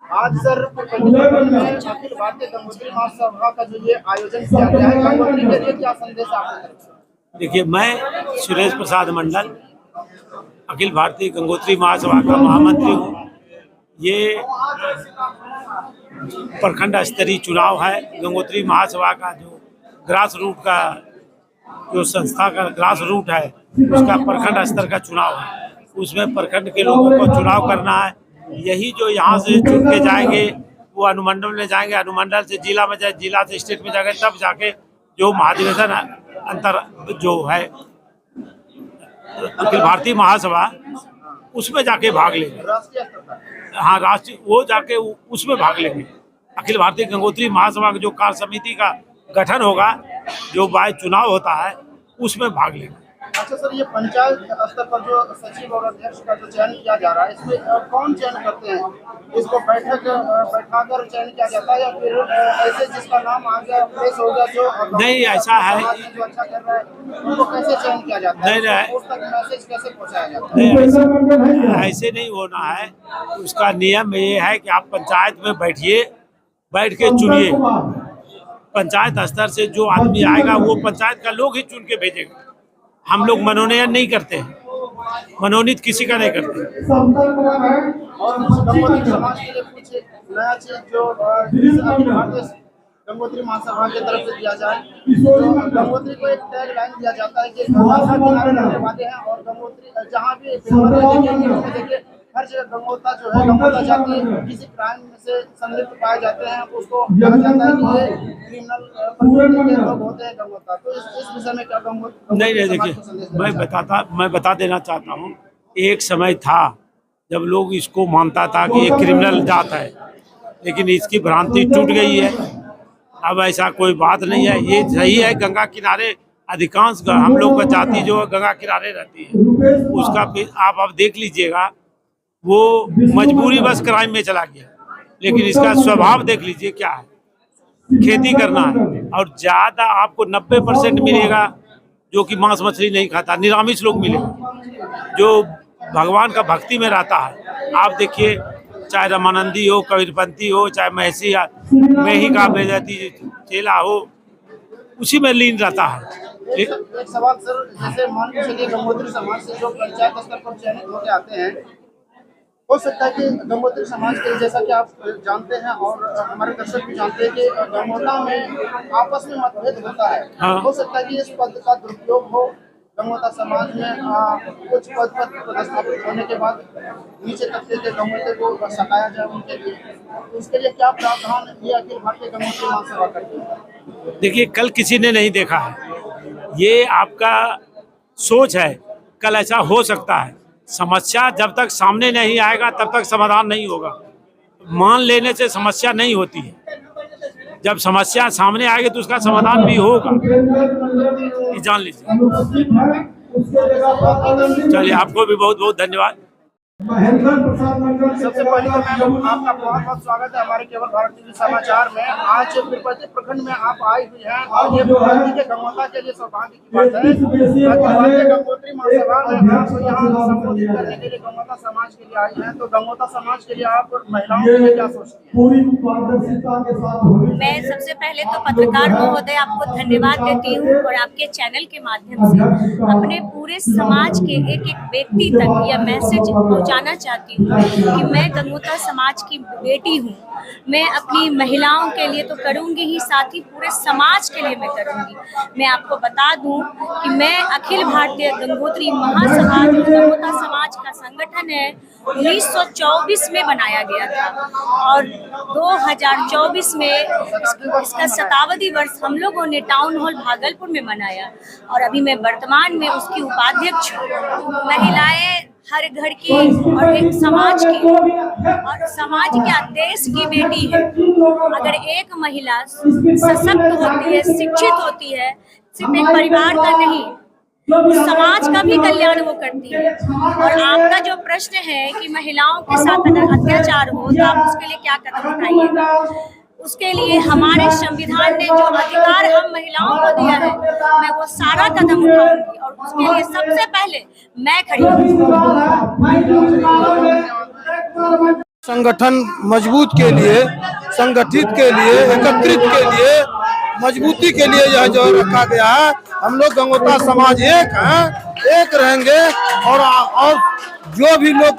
आज सर में अखिल भारतीय गंगोत्री महासभा का जो ये आयोजन किया गया है, गंगोत्री के लिए क्या संदेश आपकी तरफ से? देखिए, मैं सुरेश प्रसाद मंडल अखिल भारतीय गंगोत्री महासभा का महामंत्री हूँ। ये प्रखंड स्तरीय चुनाव है। गंगोत्री महासभा का जो ग्रास रूट का जो संस्था का ग्रास रूट है, उसका प्रखंड स्तर का चुनाव है। उसमें प्रखंड के लोगों को चुनाव करना है। यही जो यहाँ से चुन के जाएंगे वो अनुमंडल में जाएंगे, अनुमंडल से जिला में जाए, जिला से स्टेट में जाएंगे, तब जाके जो महाधिवेशन अंतर जो है अखिल भारतीय महासभा उसमें जाके भाग लेंगे। हाँ, राष्ट्रीय वो जाके उसमें भाग लेंगे। अखिल भारतीय गंगोत्री महासभा की जो कार्य समिति का गठन होगा, जो बाय चुनाव होता है, उसमें भाग लेंगे। अच्छा सर, ये पंचायत स्तर पर जो सचिव और अध्यक्ष का जो चयन किया जा रहा है, इसमें कौन चयन करते हैं? इसको बैठाकर चयन किया जाता है या फिर ऐसे जिसका नाम आ गया, प्रेस हो गया, जो नहीं ऐसा है, जो अच्छा कर रहा है उनको कैसे चयन किया जाता है? नहीं, उस तक मैसेज कैसे पहुँचाया जाता है? नहीं, ऐसे नहीं होना है। उसका नियम ये है कि आप पंचायत में बैठिए, बैठ के चुनिए। पंचायत स्तर से जो आदमी आएगा वो पंचायत का लोग ही चुन के भेजेगा। हम लोग मनोनयन नहीं करते हैं, मनोनीत किसी का नहीं करते। और गंगोत्री समाज के लिए कुछ नया चीज जो गंगोत्री महासभा की तरफ से दिया जाए, तो गंगोत्री को एक टैग लाइन दिया जाता है कि गंगा किनारे रहने वाले हैं और गंगोत्री जहाँ भी देखिए हर जगह गंगोता जो है, गंगोता जाति किसी क्राइम से संलिप्त पाए जाते हैं, उसको कहा जाता है कि ये क्रिमिनल प्रवृत्ति के लोग होते हैं गंगोता। तो इस विषय में क्या गंगोता? नहीं, देखिए, मैं बता देना चाहता हूँ। एक समय था जब लोग इसको मानता था कि ये क्रिमिनल जात है, लेकिन इसकी भ्रांति टूट गई है। अब ऐसा कोई बात नहीं है। ये सही है, गंगा किनारे अधिकांश हम लोग का जाति जो गंगा किनारे रहती है, उसका आप अब देख लीजिएगा, वो मजबूरी बस क्राइम में चला गया, लेकिन इसका स्वभाव देख लीजिए क्या है, खेती करना है। और ज़्यादा आपको 90% मिलेगा जो कि मांस मछली नहीं खाता, निरामिष लोग मिलेगा जो भगवान का भक्ति में रहता है। आप देखिए, चाहे रामानंदी हो, कबीरपंथी हो, चाहे महसी ही का बेजाती चेला हो, उसी में लीन रहता है। एक सवाल सर, जैसे मान के चलिए गंगोत्री समाज से जो पंचायत स्तर पर चयनित होकर आते हैं, हो सकता है कि गंगोत्री समाज के जैसा कि आप जानते हैं और हमारे दर्शक भी जानते हैं कि गंगोता में आपस में मतभेद होता है। हाँ। हो सकता है कि इस पद का दुरुपयोग हो, गंगोता समाज में कुछ पद पर पदस्थापित होने के बाद नीचे तबके के गंगोते को सताया जाए उनके लिए, उसके लिए क्या प्रावधान ये अखिल भारतीय गंगोत्री महासभा करती है? देखिए, कल किसी ने नहीं देखा है, ये आपका सोच है। कल ऐसा हो सकता है। समस्या जब तक सामने नहीं आएगा तब तक समाधान नहीं होगा। मान लेने से समस्या नहीं होती है, जब समस्या सामने आएगी तो उसका समाधान भी होगा, ये जान लीजिए। चलिए, आपको भी बहुत बहुत धन्यवाद। सबसे पहले तो मैम आपका बहुत बहुत स्वागत है हमारे केवल भारत टीवी समाचार में। आज पीरपैंती प्रखंड में आप आई हुई हैं और ये पीरपैंती के गंगोता के लिए सौभाग्य की बात है। गंगोत्री महासभा में आपको यहाँ संबोधित करने के लिए गंगोता समाज के लिए आई हैं, तो गंगोता समाज के लिए आप महिलाओं के लिए क्या सोचती हैं? मैं सबसे पहले तो पत्रकार महोदय आपको धन्यवाद देती हूँ और आपके चैनल के माध्यम से अपने पूरे समाज के एक एक व्यक्ति तक यह मैसेज पहुँचाना चाहती हूँ कि मैं गंगोता समाज की बेटी हूँ। मैं अपनी महिलाओं के लिए तो करूँगी ही, साथ ही पूरे समाज के लिए मैं करूँगी। मैं आपको बता दूँ कि मैं अखिल भारतीय गंगोत्री महासभा जो गंगोता समाज का संगठन है 1924 में बनाया गया था और 2024 में इसका 57वां वर्ष हम लोगों ने टाउन हॉल भागलपुर में मनाया और अभी मैं वर्तमान में उसकी उपाध्यक्ष हूँ। महिलाएं हर घर की और एक समाज की और समाज क्या देश की बेटी है। अगर एक महिला सशक्त होती है, शिक्षित होती है, सिर्फ एक परिवार का नहीं, समाज का भी कल्याण वो करती है। और आपका जो प्रश्न है कि महिलाओं के साथ अगर अत्याचार हो तो आप उसके लिए क्या कदम उठाइएगा, उसके लिए हमारे संविधान ने जो अधिकार हम महिलाओं को दिया है, मैं वो सारा कदम उठाऊंगी और उसके लिए सबसे पहले मैं खड़ी हूँ। संगठन मजबूत के लिए, संगठित के लिए, एकत्रित के लिए, मजबूती के लिए यह जो रखा गया है। हम लोग गंगोता समाज एक हैं, एक रहेंगे और जो भी लोग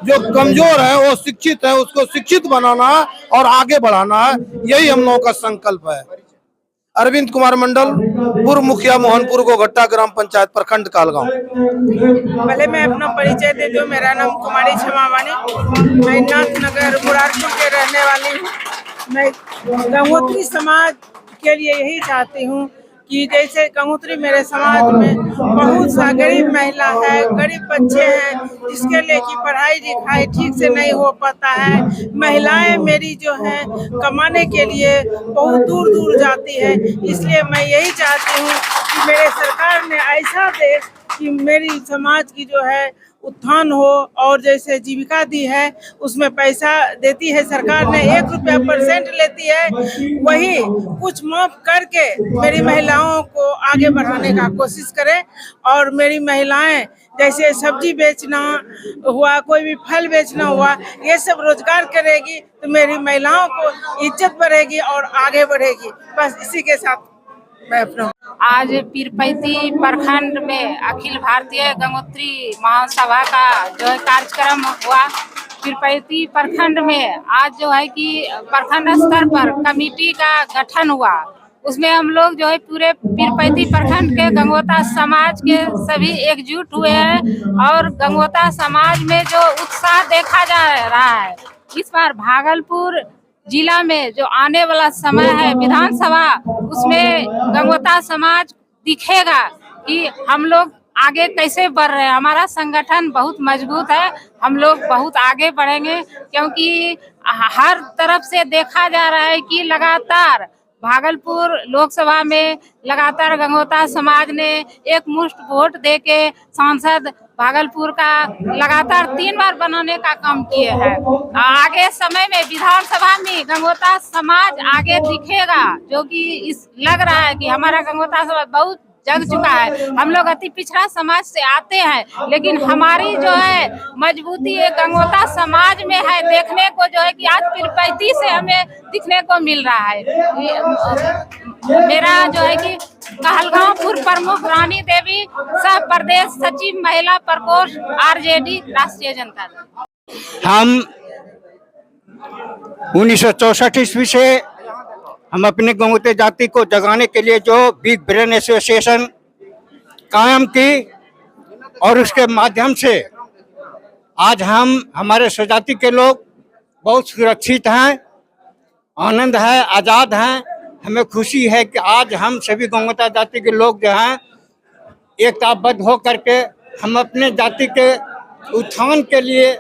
जो कमजोर है वो शिक्षित है, उसको शिक्षित बनाना है और आगे बढ़ाना है, यही हम लोगों का संकल्प है। अरविंद कुमार मंडल, पूर्व मुखिया मोहनपुर गोघट्टा ग्राम पंचायत प्रखंड कालगांव। पहले मैं अपना परिचय दे दूं। मेरा नाम कुमारी क्षमावाणी, मैं नाथनगर मुरारपुर के रहने वाली हूँ। मैं गंगोत्री समाज के लिए यही चाहती हूँ कि जैसे गंगोत्री मेरे समाज में बहुत सा गरीब महिला है, गरीब बच्चे हैं, जिसके लिए कि पढ़ाई लिखाई ठीक से नहीं हो पाता है। महिलाएं मेरी जो हैं कमाने के लिए बहुत दूर दूर जाती है। इसलिए मैं यही चाहती हूँ कि मेरे सरकार ने ऐसा दे कि मेरी समाज की जो है उत्थान हो। और जैसे जीविका दी है उसमें पैसा देती है सरकार ने, 1 रुपया % लेती है, वही कुछ माफ करके मेरी महिलाओं को आगे बढ़ाने का कोशिश करे। और मेरी महिलाएं जैसे सब्जी बेचना हुआ, कोई भी फल बेचना हुआ, ये सब रोजगार करेगी तो मेरी महिलाओं को इज्जत बढ़ेगी और आगे बढ़ेगी। बस इसी के साथ मैं अपना आज पीरपैती प्रखंड में अखिल भारतीय गंगोत्री महासभा का जो है कार्यक्रम हुआ। पीरपैती प्रखंड में आज जो है कि प्रखंड स्तर पर कमेटी का गठन हुआ। उसमें हम लोग जो है पूरे पीरपैती प्रखंड के गंगोता समाज के सभी एकजुट हुए हैं और गंगोता समाज में जो उत्साह देखा जा रहा है, इस बार भागलपुर जिला में जो आने वाला समय है विधानसभा, उसमें गंगोता समाज दिखेगा कि हम लोग आगे कैसे बढ़ रहे हैं। हमारा संगठन बहुत मजबूत है, हम लोग बहुत आगे बढ़ेंगे, क्योंकि हर तरफ से देखा जा रहा है कि लगातार भागलपुर लोकसभा में लगातार गंगोता समाज ने एक मुश्त वोट देके सांसद भागलपुर का लगातार 3 बार बनाने का काम किए हैं। आगे समय में विधानसभा में गंगोता समाज आगे दिखेगा, जो कि इस लग रहा है कि हमारा गंगोता समाज बहुत जग चुका है। हम लोग अति पिछड़ा समाज से आते हैं, लेकिन हमारी जो है मजबूती एक गंगोता समाज में है, देखने को जो है कि आज पीरपैती से हमें दिखने को मिल रहा है। मेरा जो है कि कहलगांव पूर्व प्रमुख रानी देवी, सह प्रदेश सचिव महिला प्रकोष्ठ RJD राष्ट्रीय जनता दल। हम 1964 ईस्वी से हम अपने गंगोती जाति को जगाने के लिए जो बिग ब्रेन एसोसिएशन कायम की और उसके माध्यम से आज हम हमारे स्वजाति के लोग बहुत सुरक्षित हैं, आनंद है, आज़ाद हैं। हमें खुशी है कि आज हम सभी गंगोता जाति के लोग जो हैं एकताबद्ध हो करके हम अपने जाति के उत्थान के लिए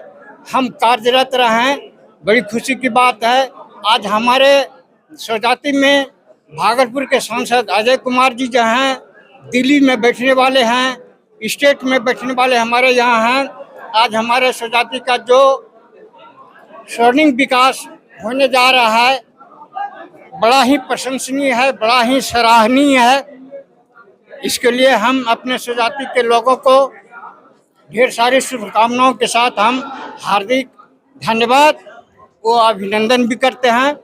हम कार्यरत रहें। बड़ी खुशी की बात है। आज हमारे स्वजाति में भागलपुर के सांसद अजय कुमार जी जो हैं दिल्ली में बैठने वाले हैं, स्टेट में बैठने वाले हमारे यहाँ हैं। आज हमारे स्वजाति का जो स्वर्णिम विकास होने जा रहा है, बड़ा ही प्रशंसनीय है, बड़ा ही सराहनीय है। इसके लिए हम अपने स्वजाति के लोगों को ढेर सारी शुभकामनाओं के साथ हम हार्दिक धन्यवाद व अभिनंदन भी करते हैं।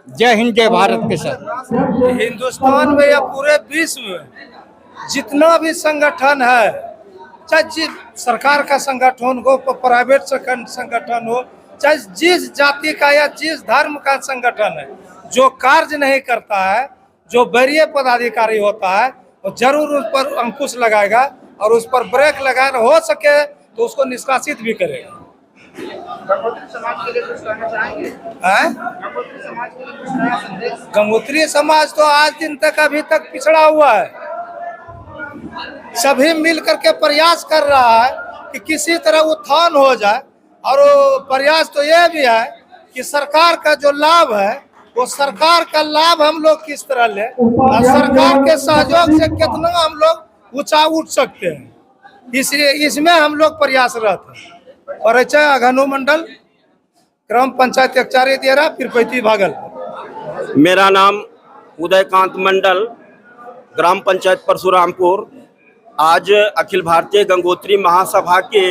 जय हिंद, जय भारत के साथ। हिंदुस्तान में या पूरे विश्व में जितना भी संगठन है, चाहे सरकार का संगठन हो, प्राइवेट संगठन हो, चाहे जिस जाति का या जिस धर्म का संगठन है, जो कार्य नहीं करता है, जो वरीय पदाधिकारी होता है, वो जरूर उस पर अंकुश लगाएगा और उस पर ब्रेक लगाना हो सके तो उसको निष्कासित भी करेगा। गंगोत्री समाज के लिए कुछ कहना चाहेंगे? गंगोत्री समाज के लिए कुछ नया संदेश? गंगोत्री समाज तो आज दिन तक अभी तक पिछड़ा हुआ है। सभी मिल करके प्रयास कर रहा है कि किसी तरह उत्थान हो जाए, और प्रयास तो यह भी है कि सरकार का जो लाभ है वो सरकार का लाभ हम लोग किस तरह ले और सरकार के सहयोग से कितना हम लोग ऊंचा उठ सकते हैं, इसलिए इसमें हम लोग प्रयासरत हैं। परिचय अघनु मंडल, ग्राम पंचायत एकचारी दियरा, पीरपैती भागलपुर। मेरा नाम उदयकांत मंडल, ग्राम पंचायत परशुरामपुर। आज अखिल भारतीय गंगोत्री महासभा के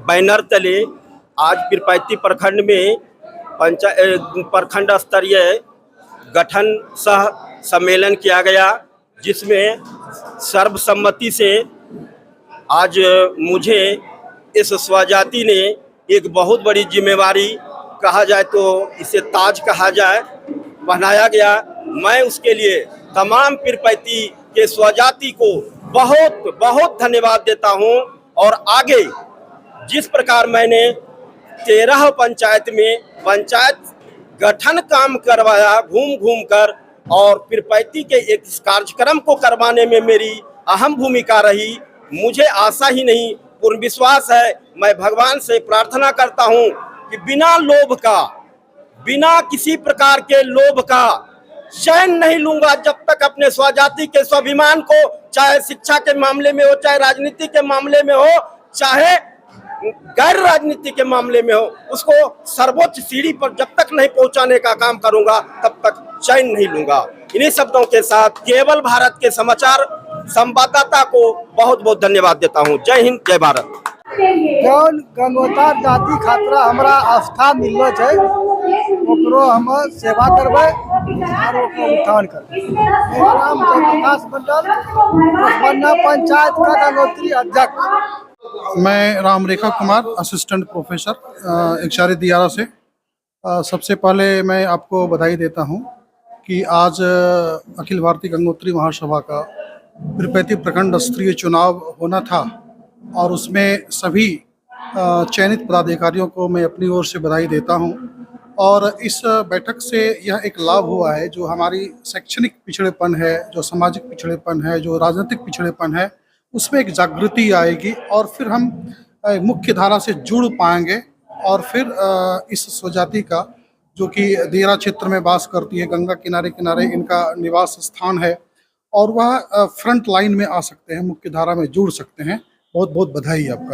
बैनर तले आज पीरपैती प्रखंड में प्रखंड स्तरीय गठन सह सम्मेलन किया गया, जिसमें सर्वसम्मति से आज मुझे इस स्वजाति ने एक बहुत बड़ी जिम्मेवारी, कहा जाए तो इसे ताज कहा जाए, पहनाया गया। मैं उसके लिए तमाम पीरपैती के स्वजाति को बहुत बहुत धन्यवाद देता हूं। और आगे जिस प्रकार मैंने 13 पंचायत में पंचायत गठन काम करवाया घूम घूम कर, और पीरपैती के एक कार्यक्रम को करवाने में मेरी अहम भूमिका रही, मुझे आशा ही नहीं पूर्ण विश्वास है, मैं भगवान से प्रार्थना करता हूं कि बिना लोभ का, बिना किसी प्रकार के लोभ का चैन नहीं लूंगा जब तक अपने स्वजाति के स्वाभिमान को, चाहे शिक्षा के मामले में हो, चाहे राजनीति के मामले में हो, चाहे गैर राजनीति के मामले में हो, उसको सर्वोच्च सीढ़ी पर जब तक नहीं पहुंचाने का काम करूंगा तब तक चैन नहीं लूंगा। इन्हीं शब्दों के साथ केवल भारत के समाचार संवाददाता को बहुत बहुत धन्यवाद देता हूं। जय हिंद, जय भारत। जौन गंगोता जाति खातिर हमरा आस्था मिललो छै, ओकरो हम सेवा करबै और ओकरो उत्थान करबै। मेरा नाम जयप्रकाश मंडल, रसबन्ना पंचायत का गंगोत्री अध्यक्ष। मैं रामरेखा कुमार, असिस्टेंट प्रोफेसर एकचारी दियारा से। सबसे पहले मैं आपको बधाई देता हूं कि आज अखिल भारतीय गंगोत्री महासभा का पीरपैती प्रखंड स्तरीय चुनाव होना था, और उसमें सभी चयनित पदाधिकारियों को मैं अपनी ओर से बधाई देता हूं। और इस बैठक से यह एक लाभ हुआ है, जो हमारी शैक्षणिक पिछड़ेपन है, जो सामाजिक पिछड़ेपन है, जो राजनीतिक पिछड़ेपन है, उसमें एक जागृति आएगी, और फिर हम मुख्य धारा से जुड़ पाएंगे। और फिर इस स्वजाति का, जो कि दियारा क्षेत्र में वास करती है, गंगा किनारे किनारे इनका निवास स्थान है, और वह फ्रंट लाइन में आ सकते हैं, मुख्य धारा में जुड़ सकते हैं। बहुत बहुत बधाई आपका।